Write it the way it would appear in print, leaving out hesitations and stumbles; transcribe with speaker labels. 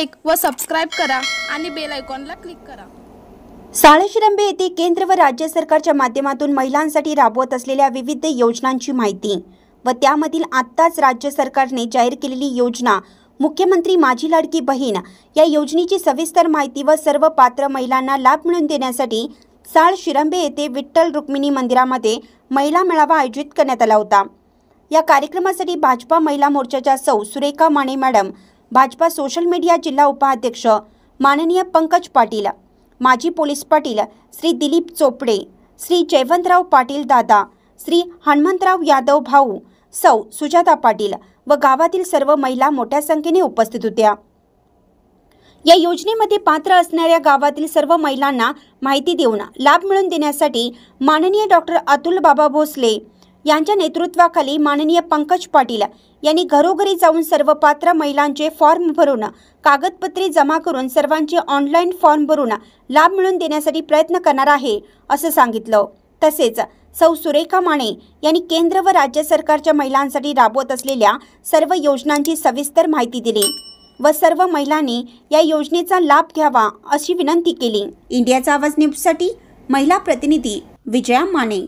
Speaker 1: Like व subscribe करा आणि बेल आयकॉनला क्लिक करा।
Speaker 2: साळशिरंबे येथे केंद्र व राज्य सरकारच्या माध्यमातून महिलांसाठी राबवत असलेल्या विविध योजनांची माहिती व त्यामधील आत्ताच राज्य सरकारने जाहीर केलेली योजना मुख्यमंत्री माझी लाडकी बहीण या योजनेची सविस्तर माहिती व सर्व पात्र महिलांना लाभ मिळवून देण्यासाठी साळशिरंबे येथे विठ्ठल रुक्मिणी मंदिरामध्ये महिला मेळावा आयोजित करण्यात आला होता। या कार्यक्रमासाठी भाजपा महिला मोर्चाच्या सौ Surekha Mane madam, Bhajpa social media जिल्हा उपाध्यक्ष माननीय पंकज पाटील, माजी पोलीस पाटील श्री दिलीप चोपडे, श्री जयवंतराव पाटील दादा, श्री हनुमंतराव यादव भाऊ, सौ सुजाता पाटील व गावातील सर्व महिला मोठ्या संख्येने उपस्थित होत्या। या योजनेमध्ये पात्र असणाऱ्या गावातील सर्व महिलांना माहिती देऊन लाभ मिळवून देण्यासाठी माननीय डॉक्टर अतुल बाबा भोसले यांच्या नेतृत्वाखाली माननीय पंकज पाटील यांनी घरोघरी जाऊन सर्व पात्र महिलांचे फॉर्म भरून कागदपत्रे जमा करून सर्वांचे ऑनलाईन फॉर्म भरून लाभ मिळवून देण्यासाठी प्रयत्न करणार आहे असं सांगितलं। तसेच सौ सुरेखा माने यांनी केंद्र व राज्य सरकारच्या महिलांसाठी राबवत असलेल्या सर्व योजनांची सविस्तर माहिती दिली व सर्व महिलांनी या योजनेचा लाभ घ्यावा अशी विनंती केली। इंडियाचा आवाज न्यूजसाठी महिला प्रतिनिधी विजया माने।